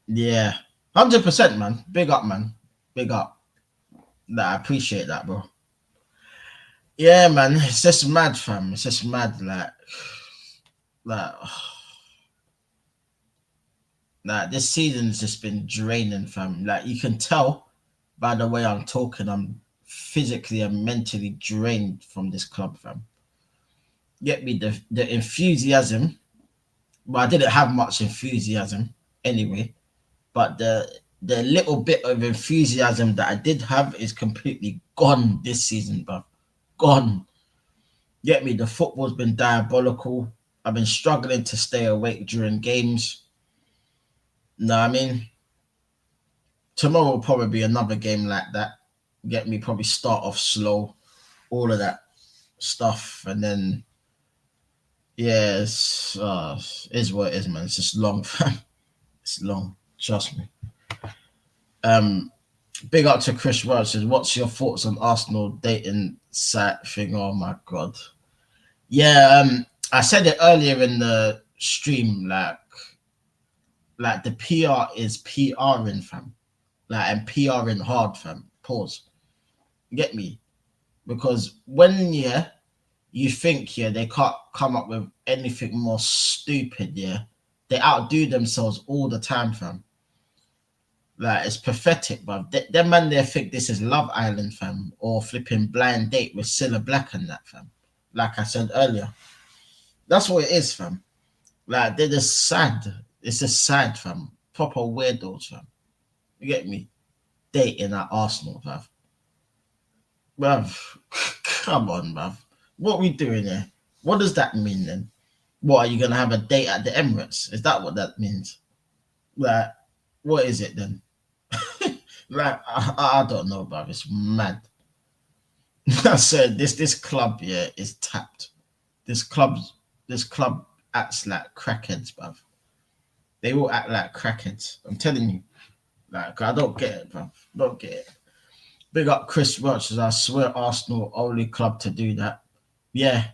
Yeah. 100%, man. Big up, man. Big up. Nah, I appreciate that, bro. Yeah, man. It's just mad, fam. It's just mad, this season's just been draining, fam. Like, you can tell by the way I'm talking, I'm physically and mentally drained from this club, fam. Get me the enthusiasm. Well, I didn't have much enthusiasm anyway, but the little bit of enthusiasm that I did have is completely gone this season, bruv. Gone. Get me? The football's been diabolical. I've been struggling to stay awake during games. Know what I mean? Tomorrow will probably be another game like that. Get me? Probably start off slow, all of that stuff, and then is what it is, man. It's just long, fam. It's long. Trust me. Big up to Chris Welch says, what's your thoughts on Arsenal dating site thing? Oh my god. Yeah, I said it earlier in the stream, like the PR is PRing, fam. Like, and PRing hard, fam. Pause. Get me? Because when you think they can't come up with anything more stupid, they outdo themselves all the time, fam. Like, it's pathetic, bruv. Them man there think this is Love Island, fam, or flipping Blind Date with Cilla Black and that, fam. Like I said earlier. That's what it is, fam. Like, they're just sad. It's just sad, fam. Proper weirdos, fam. You get me? Dating at Arsenal, bruv. Bruv, come on, bruv. What are we doing here? What does that mean then? What, are you going to have a date at the Emirates? Is that what that means? Like, what is it then? Like, I don't know, bruv. It's mad. I said this club is tapped. This club acts like crackheads, bruv. They all act like crackheads. I'm telling you. Like, I don't get it, bruv. Don't get it. Big up Chris Welch, as I swear Arsenal only club to do that. Yeah,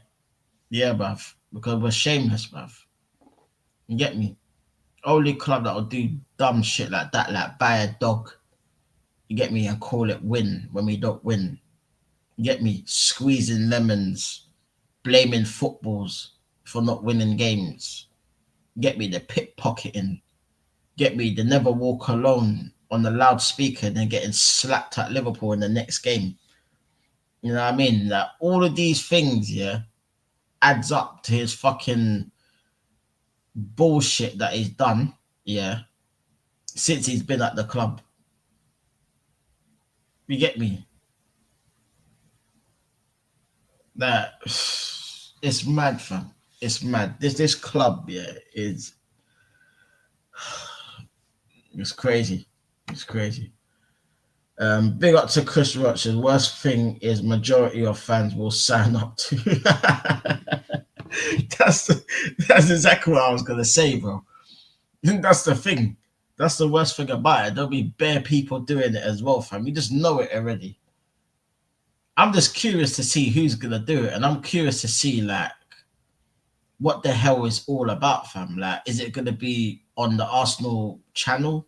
bruv. Because we're shameless, bruv. You get me? Only club that will do dumb shit like that, like buy a dog. You get me? And call it win when we don't win. You get me? Squeezing lemons, blaming footballs for not winning games. Get me the pickpocketing. Get me the never walk alone on the loudspeaker and then getting slapped at Liverpool in the next game. You know what I mean? Like all of these things, yeah, adds up to his fucking bullshit that he's done, yeah, since he's been at the club. You get me? That it's mad, fam. It's mad. This club, yeah, is it's crazy. It's crazy. Big up to Chris Roach. The worst thing is majority of fans will sign up to. that's that's exactly what I was gonna say, bro. That's the thing. That's the worst thing about it. There'll be bare people doing it as well, fam. You just know it already. I'm just curious to see who's gonna do it, and I'm curious to see like what the hell is all about, fam. Like, is it gonna be on the Arsenal channel?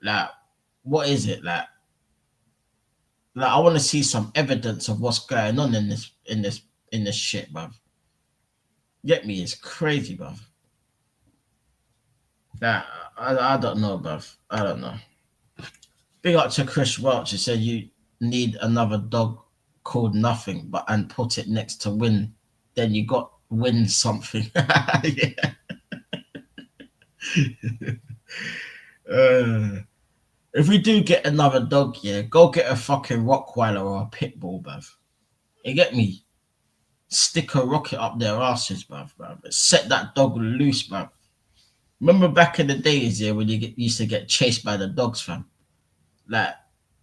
Like, what is it like? Like, I want to see some evidence of what's going on in this shit, bruv. Get me? It's crazy, bruv. Like, I don't know, bruv. I don't know. Big up to Chris Welch. He said you need another dog called nothing, but and put it next to win. Then you got win something. Yeah. If we do get another dog, yeah, go get a fucking Rottweiler or a pit bull, bruv. You get me? Stick a rocket up their asses, bruv. Set that dog loose, bruv. Remember back in the days, yeah, when used to get chased by the dogs, fam? Like,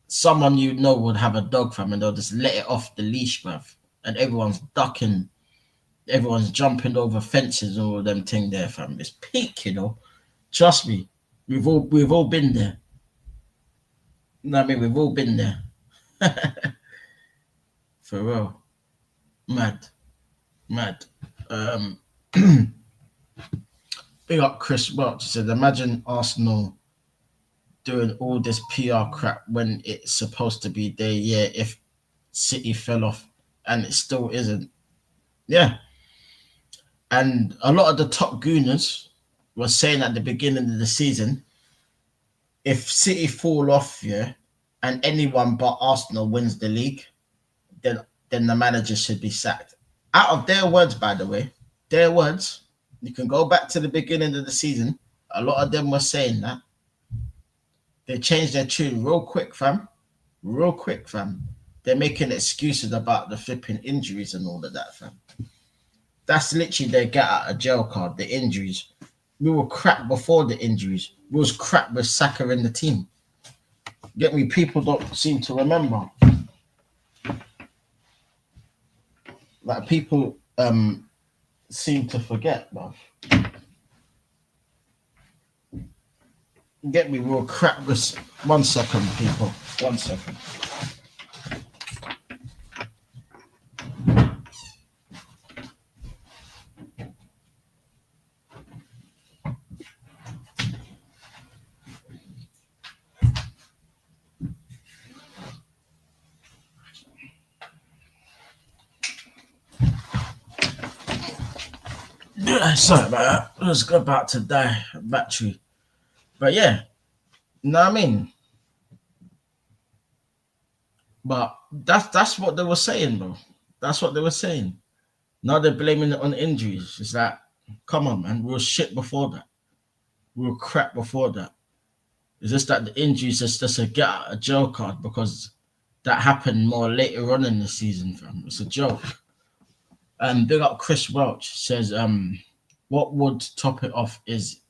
someone you know would have a dog, fam, and they'll just let it off the leash, bruv. And everyone's ducking, everyone's jumping over fences and all them thing there, fam. It's peak, you know. Trust me, we've all been there. You know what I mean? We've all been there. For real. Mad. Mad. Big up Chris Welch. He said, imagine Arsenal doing all this PR crap when it's supposed to be their year if City fell off and it still isn't. Yeah. And a lot of the top gooners were saying at the beginning of the season, if City fall off, yeah, and anyone but Arsenal wins the league, then the manager should be sacked. Out of their words, by the way, their words, you can go back to the beginning of the season. A lot of them were saying that. They changed their tune real quick, fam. Real quick, fam. They're making excuses about the flipping injuries and all of that, fam. That's literally their get out of jail card, the injuries. We were crap before the injuries. We was crap with Saka in the team. Get me? People don't seem to remember. Like, people seem to forget, bruv. Get me? We were crap with... 1 second, people. 1 second. Sorry about that. I was about to die. Battery. But yeah. You know what I mean? But that's what they were saying, bro. That's what they were saying. Now they're blaming it on injuries. It's like, come on, man. We were shit before that. We were crap before that. It's just that the injuries is just a get out of jail card because that happened more later on in the season, fam. It's a joke. Big up Chris Welch says, what would top it off is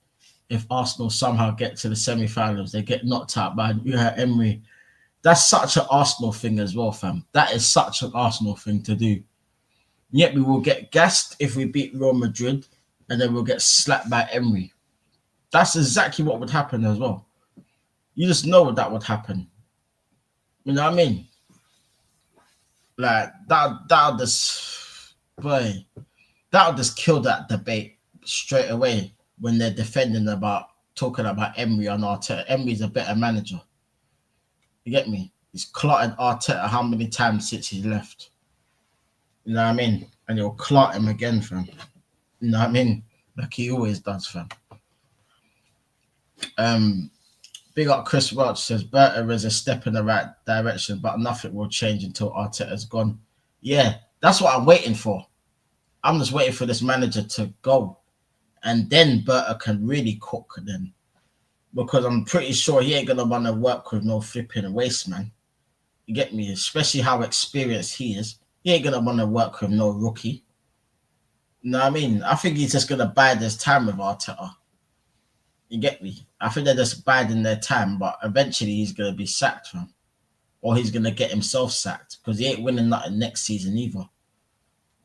if Arsenal somehow get to the semi-finals, they get knocked out by Emery. That's such an Arsenal thing as well, fam. That is such an Arsenal thing to do. Yet we will get gassed if we beat Real Madrid, and then we'll get slapped by Emery. That's exactly what would happen as well. You just know that would happen. You know what I mean? Like, that'll just, boy, that'll just kill that debate straight away when they're talking about Emery on Arteta. Emery's a better manager. You get me? He's clotted Arteta how many times since he left? You know what I mean? And he'll clot him again, fam. You know what I mean? Like he always does, fam. Um, Big up Chris Welch says Berta is a step in the right direction, but nothing will change until Arteta's gone. Yeah, that's what I'm waiting for. I'm just waiting for this manager to go, and then Berta can really cook. Then, because I'm pretty sure he ain't gonna want to work with no flipping waste man. You get me? Especially how experienced he is. He ain't gonna want to work with no rookie. You know what I mean? I think he's just gonna bide his time with Arteta. You get me? I think they're just biding their time, but eventually he's gonna be sacked from, or he's gonna get himself sacked because he ain't winning nothing next season either.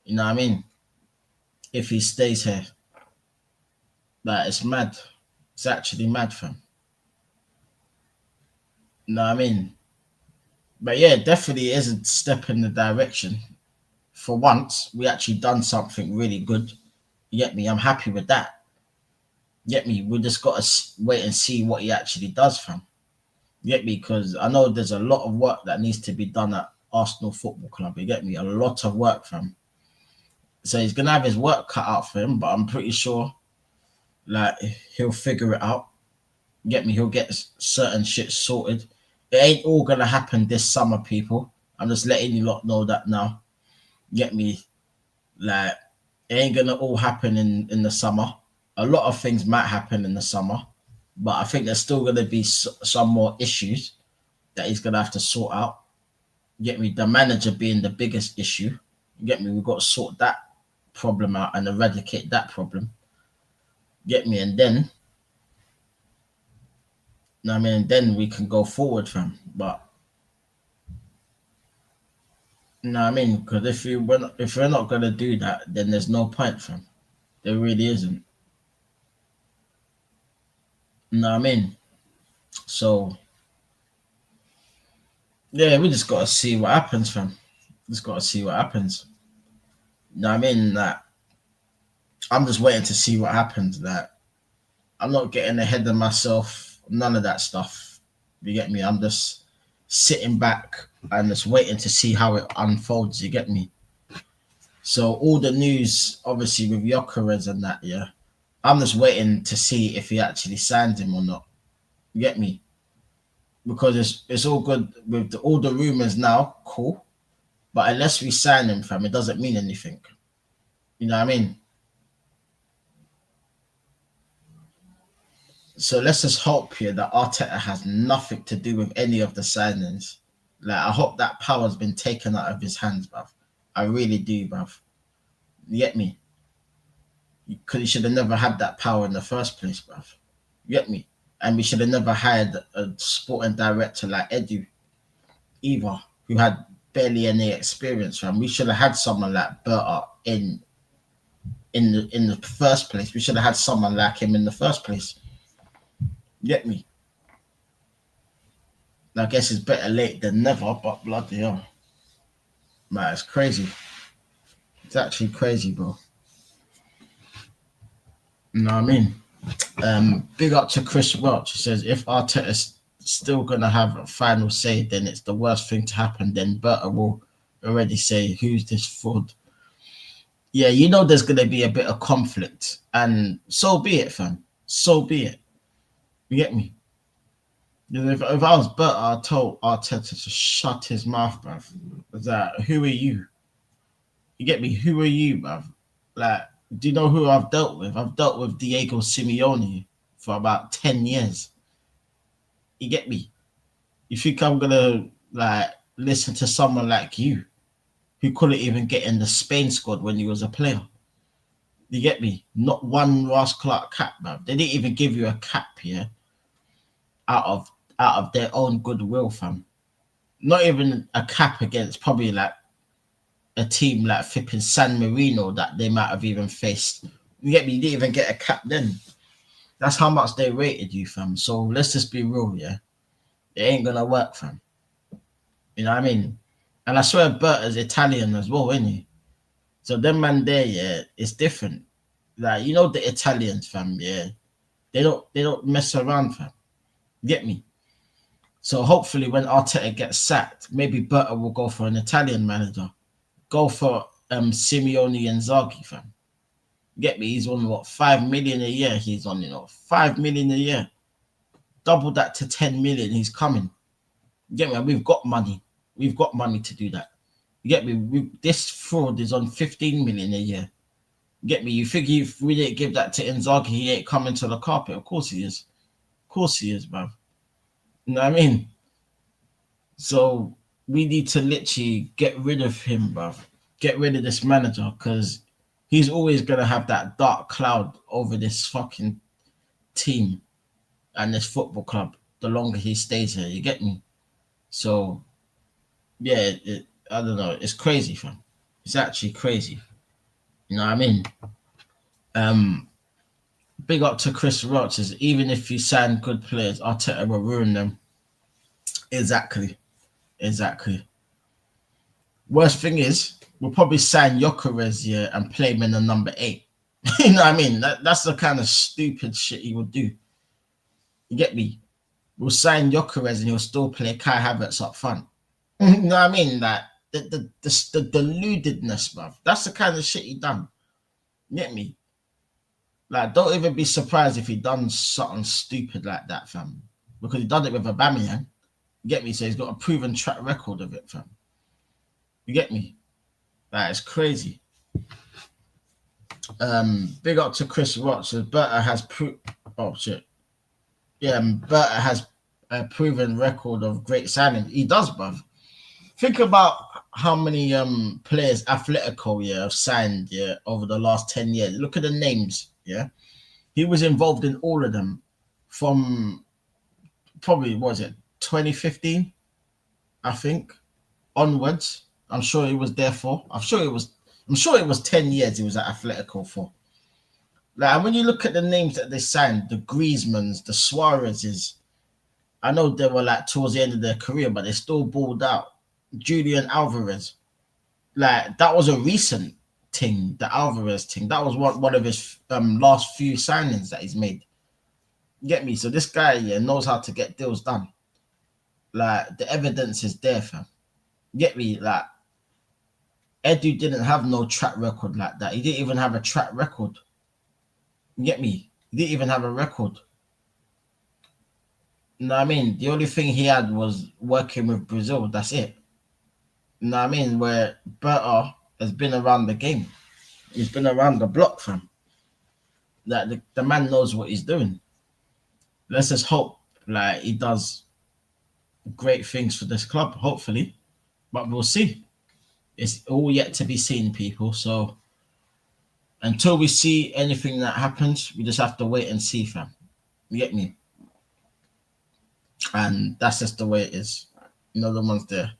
You know what I mean? If he stays here, like it's mad. It's actually mad, fam. You know what I mean? But yeah, definitely is a step in the direction. For once, we actually done something really good. You get me? I'm happy with that. You get me? We just got to wait and see what he actually does, fam. You get me? Because I know there's a lot of work that needs to be done at Arsenal Football Club. You get me? A lot of work, fam. So he's gonna have his work cut out for him, but I'm pretty sure like he'll figure it out. Get me? He'll get certain shit sorted. It ain't all gonna happen this summer, people. I'm just letting you lot know that now. Get me? Like it ain't gonna all happen in the summer. A lot of things might happen in the summer, but I think there's still gonna be some more issues that he's gonna have to sort out. Get me? The manager being the biggest issue. Get me? We've got to sort that problem out and eradicate that problem. Get me? And then, I mean, then we can go forward, fam. But you know what I mean? Because if we're not gonna do that, then there's no point, fam. There really isn't. You know what I mean? So yeah, we just gotta see what happens, fam. Just gotta see what happens. You know what I mean? Like I'm just waiting to see what happens. Like I'm not getting ahead of myself. None of that stuff. You get me? I'm just sitting back and just waiting to see how it unfolds. You get me? So all the news, obviously with Jokeres and that, yeah. I'm just waiting to see if he actually signs him or not. You get me? Because it's all good with all the rumors now, cool. But unless we sign him, fam, it doesn't mean anything. You know what I mean? So let's just hope here that Arteta has nothing to do with any of the signings. Like I hope that power's been taken out of his hands, bruv. I really do, bruv. You get me? Because he should have never had that power in the first place, bruv. You get me? And we should have never hired a sporting director like Edu either, who had barely any experience. From we should have had someone like Berta in the first place. We should have had someone like him in the first place. You get me? I guess it's better late than never, but bloody hell, man, it's crazy. It's actually crazy, bro. You know what I mean? Big up to Chris Welch. He says if Arteta's still gonna have a final say, then it's the worst thing to happen. Then Berta will already say, "Who's this fraud?" Yeah, you know there's gonna be a bit of conflict, and so be it, fam. So be it. You get me? If I was Berta, I told Arteta to shut his mouth, bruv. Was that who are you? You get me? Who are you, bruv? Like, do you know who I've dealt with? I've dealt with Diego Simeone for about 10 years. You get me? You think I'm gonna like listen to someone like you who couldn't even get in the Spain squad when he was a player? You get me? Not one Ross Clark cap, bruv. They didn't even give you a cap here out of their own goodwill, fam. Not even a cap against probably like a team like flipping San Marino that they might have even faced. You get me? You didn't even get a cap then. That's how much they rated you, fam. So let's just be real, yeah. It ain't gonna work, fam. You know what I mean? And I swear Berta's Italian as well, isn't he? So them man there, yeah, it's different. Like, you know the Italians, fam, yeah. They don't mess around, fam. Get me? So hopefully when Arteta gets sacked, maybe Berta will go for an Italian manager. Go for Simeone and Zaghi, fam. Get me? He's on what, 5 million a year? He's on, 5 million a year. Double that to 10 million. He's coming. Get me? We've got money. We've got money to do that. You get me? This fraud is on 15 million a year. Get me? You figure if we didn't give that to Inzaghi, he ain't coming to the carpet. Of course he is. Of course he is, bruv. You know what I mean? So we need to literally get rid of him, bruv. Get rid of this manager, because he's always gonna have that dark cloud over this fucking team and this football club the longer he stays here. You get me? So yeah, I don't know. It's crazy, fam. It's actually crazy. You know what I mean? Um, Big up to Chris Rogers. Even if you sign good players, Arteta will ruin them. Exactly. Exactly. Worst thing is, we'll probably sign Gyökeres here and play him in the number 8. You know what I mean? That's the kind of stupid shit he would do. You get me? We'll sign Gyökeres and he'll still play Kai Havertz up front. You know what I mean? Like the deludedness, bruv. That's the kind of shit he done. You get me? Like, don't even be surprised if he done something stupid like that, fam. Because he done it with Aubameyang. You get me? So he's got a proven track record of it, fam. You get me? That is crazy. Big up to Chris Watts. Berta has oh shit. Yeah, Berta has a proven record of great signing. He does, bruv. Think about how many players Atletico have signed over the last 10 years. Look at the names, yeah. He was involved in all of them from probably, what was it, 2015, I think, onwards. I'm sure he was there for. I'm sure it was 10 years he was at Atletico for. Like, when you look at the names that they signed, the Griezmanns, the Suarez's, I know they were like towards the end of their career, but they still balled out. Julian Alvarez, like, that was a recent thing, the Alvarez thing. That was one of his last few signings that he's made. Get me? So this guy knows how to get deals done. Like, the evidence is there, fam. Get me? Like, Edu didn't have no track record like that. He didn't even have a track record. Get me? He didn't even have a record. You know what I mean? The only thing he had was working with Brazil. That's it. You know what I mean? Where Berta has been around the game. He's been around the block, fam. Like, the man knows what he's doing. Let's just hope like he does great things for this club, hopefully. But we'll see. It's all yet to be seen, people. So until we see anything that happens, we just have to wait and see, fam. You get me? And that's just the way it is. The one's there.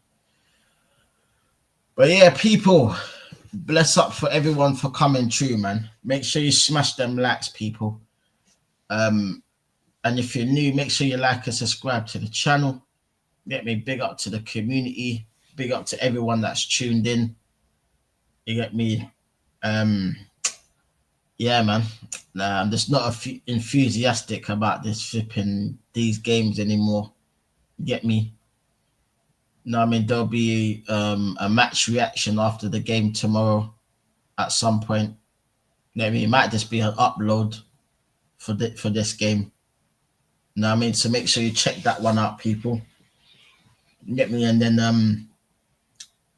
But yeah, people, bless up for everyone for coming through, man. Make sure you smash them likes, people. And if you're new, make sure you like and subscribe to the channel. Get me? Big up to the community. Big up to everyone that's tuned in. You get me? Yeah, man. I'm just not enthusiastic about these games anymore. You get me? No, I mean, there'll be a match reaction after the game tomorrow at some point. You know what I mean? It might just be an upload for this game. You know what I mean? So make sure you check that one out, people. You get me? And then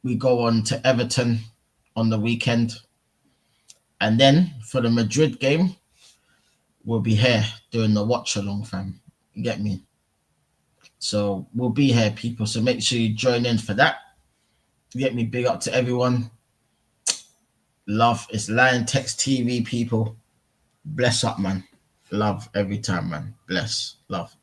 we go on to Everton on the weekend. And then for the Madrid game, we'll be here doing the watch along, fam. You get me? So we'll be here, people. So make sure you join in for that. You get me? Big up to everyone. Love. It's Liontekz TV, people. Bless up, man. Love every time, man. Bless. Love.